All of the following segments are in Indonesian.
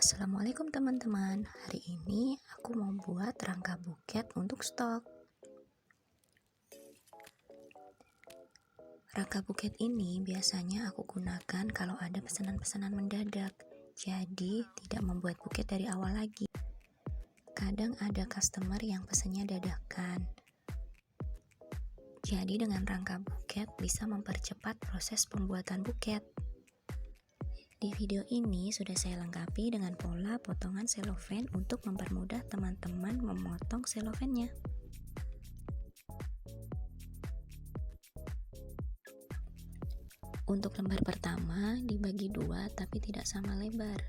Assalamualaikum teman-teman. Hari ini aku mau buat rangka buket untuk stok. Rangka buket ini biasanya aku gunakan kalau ada pesanan-pesanan mendadak. Jadi tidak membuat buket dari awal lagi. Kadang ada customer yang pesannya dadakan. Jadi dengan rangka buket bisa mempercepat proses pembuatan buket. Di video ini sudah saya lengkapi dengan pola potongan selofan untuk mempermudah teman-teman memotong selofannya. Untuk lembar pertama dibagi dua tapi tidak sama lebar.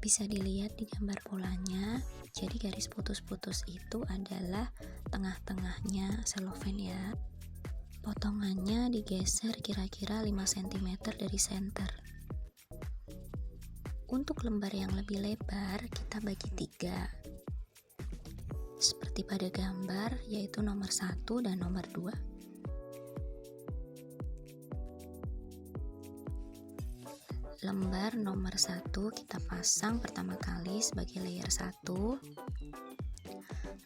Bisa dilihat di gambar polanya, jadi garis putus-putus itu adalah tengah-tengahnya selofan ya. Potongannya digeser kira-kira 5 cm dari center. Untuk lembar yang lebih lebar, kita bagi 3. Seperti pada gambar, yaitu nomor 1 dan nomor 2. Lembar nomor 1 kita pasang pertama kali sebagai layer 1.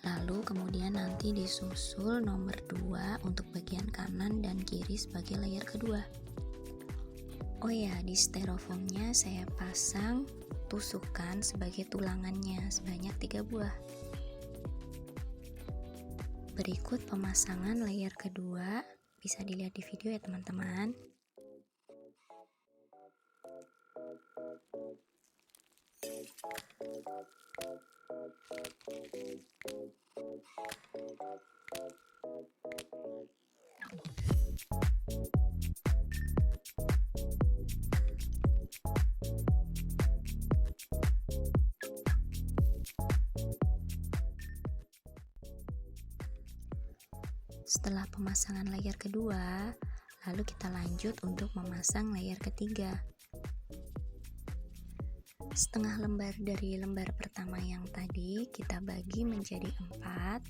Lalu kemudian nanti disusul nomor 2 untuk bagian kanan dan kiri sebagai layer kedua. Oh ya, di styrofoamnya saya pasang tusukan sebagai tulangannya sebanyak 3 buah. Berikut pemasangan layer kedua, bisa dilihat di video ya teman-teman. Setelah pemasangan layer kedua, lalu kita lanjut untuk memasang layer ketiga. Setengah lembar dari lembar pertama yang tadi kita bagi menjadi 4.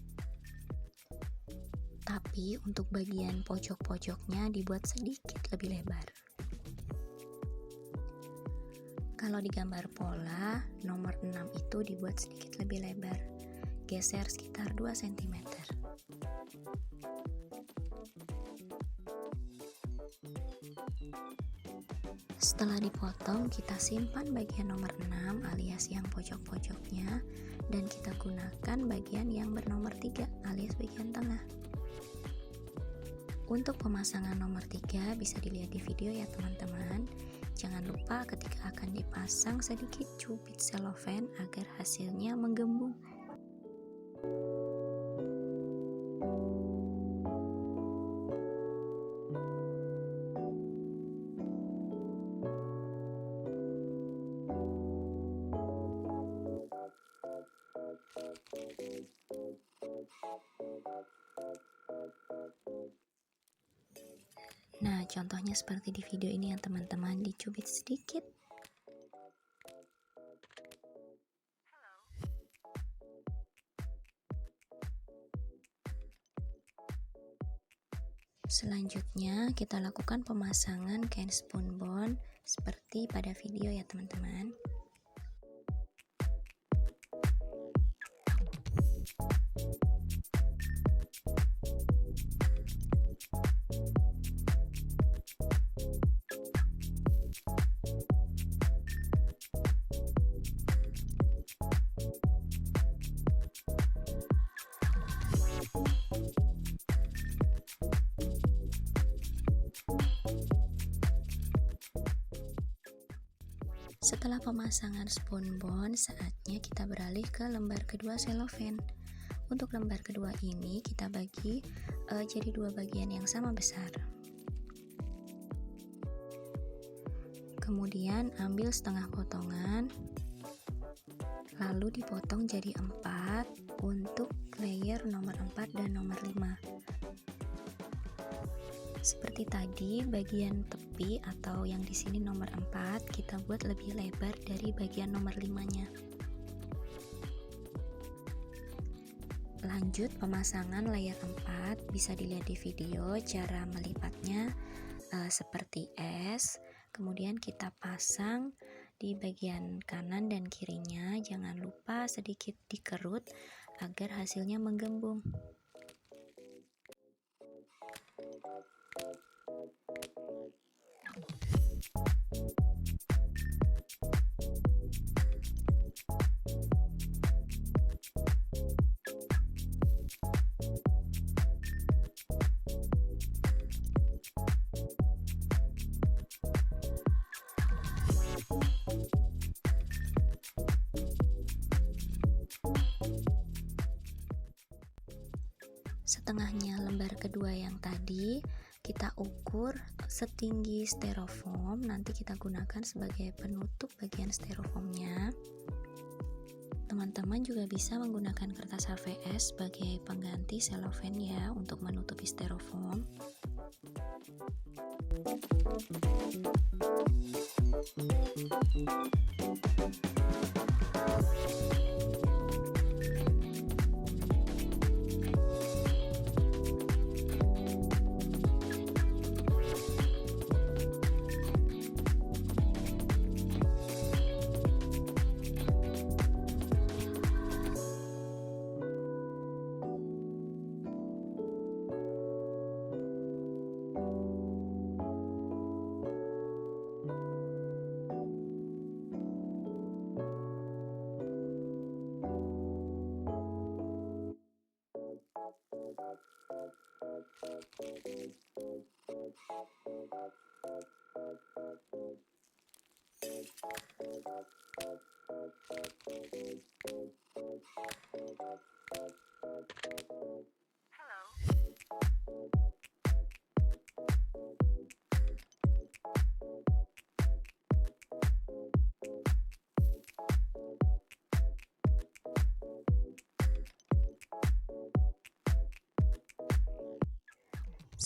Tapi untuk bagian pojok-pojoknya dibuat sedikit lebih lebar. Kalau di gambar pola, nomor 6 itu dibuat sedikit lebih lebar, geser sekitar 2 cm. Setelah dipotong, kita simpan bagian nomor 6 alias yang pojok-pojoknya dan kita gunakan bagian yang bernomor 3 alias bagian tengah. Untuk pemasangan nomor 3 bisa dilihat di video ya teman-teman. Jangan lupa ketika akan dipasang sedikit cubit selofan agar hasilnya menggembung. Nah, contohnya seperti di video ini ya teman-teman, dicubit sedikit. Selanjutnya, kita lakukan pemasangan kain spunbond seperti pada video ya teman-teman. Setelah pemasangan spunbond, saatnya kita beralih ke lembar kedua selofan. Untuk lembar kedua ini kita bagi jadi 2 bagian yang sama besar. Kemudian ambil setengah potongan, lalu dipotong jadi 4 untuk layer nomor 4 dan nomor 5. Seperti tadi, bagian tepi atau yang di sini nomor 4 kita buat lebih lebar dari bagian nomor 5-nya. Lanjut pemasangan layer 4, bisa dilihat di video cara melipatnya seperti S. Kemudian kita pasang Di bagian kanan dan kirinya jangan lupa sedikit dikerut agar hasilnya menggembung. Setengahnya lembar kedua yang tadi kita ukur setinggi styrofoam, nanti kita gunakan sebagai penutup bagian styrofoamnya. Teman-teman juga bisa menggunakan kertas HVS sebagai pengganti cellophane ya untuk menutupi styrofoam.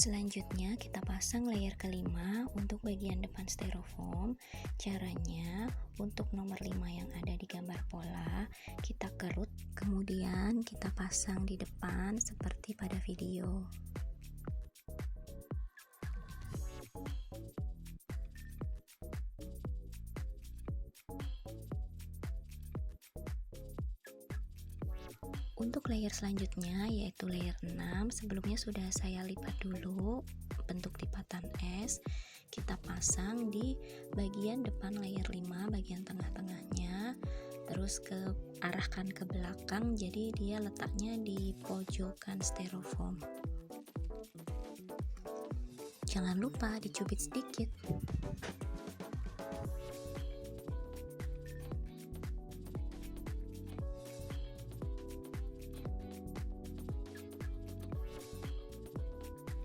Selanjutnya kita pasang layer kelima untuk bagian depan styrofoam. Caranya untuk nomor 5 yang ada di gambar pola kita kerut, kemudian kita pasang di depan seperti pada video. Untuk layer selanjutnya yaitu layer 6, sebelumnya sudah saya lipat dulu bentuk lipatan S. Kita pasang di bagian depan layer 5, bagian tengah-tengahnya, terus arahkan ke belakang, jadi dia letaknya di pojokan styrofoam. Jangan lupa dicubit sedikit.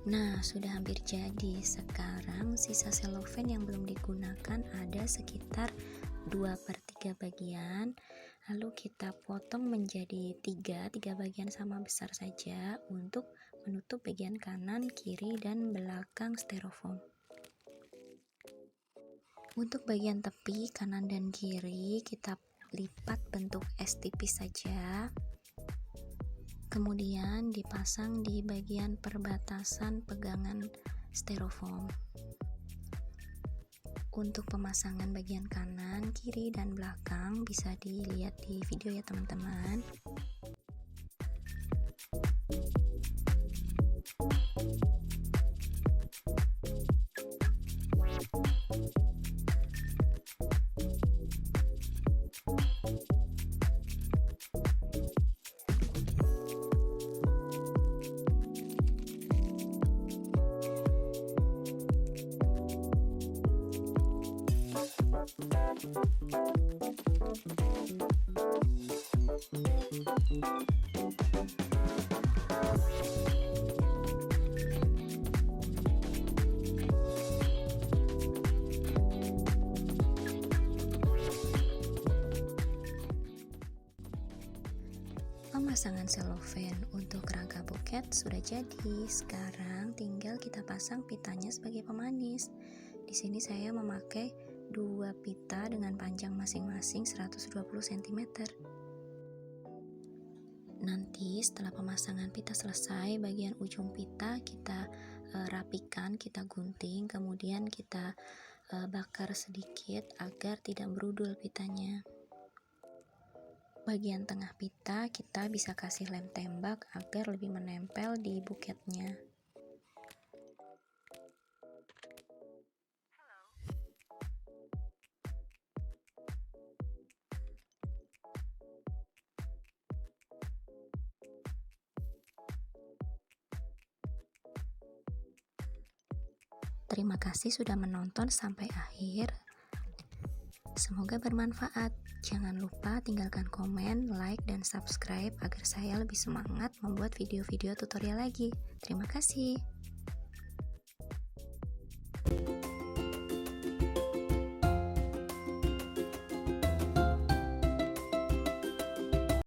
Nah, sudah hampir jadi. Sekarang sisa cellophane yang belum digunakan ada sekitar 2/3 bagian. Lalu kita potong menjadi 3 bagian sama besar saja untuk menutup bagian kanan, kiri, dan belakang styrofoam. Untuk bagian tepi kanan dan kiri kita lipat bentuk S tipis saja. Kemudian dipasang di bagian perbatasan pegangan styrofoam. Untuk pemasangan bagian kanan, kiri, dan belakang bisa dilihat di video ya teman-teman. Pemasangan cellophane untuk rangka buket sudah jadi. Sekarang tinggal kita pasang pitanya sebagai pemanis. Di sini saya memakai 2 pita dengan panjang masing-masing 120 cm. Nanti setelah pemasangan pita selesai, bagian ujung pita kita rapikan, kita gunting, kemudian kita bakar sedikit agar tidak berudul pitanya. Bagian tengah pita kita bisa kasih lem tembak agar lebih menempel di buketnya. Terima kasih sudah menonton sampai akhir. Semoga bermanfaat. Jangan lupa tinggalkan komen, like, dan subscribe agar saya lebih semangat membuat video-video tutorial lagi. Terima kasih.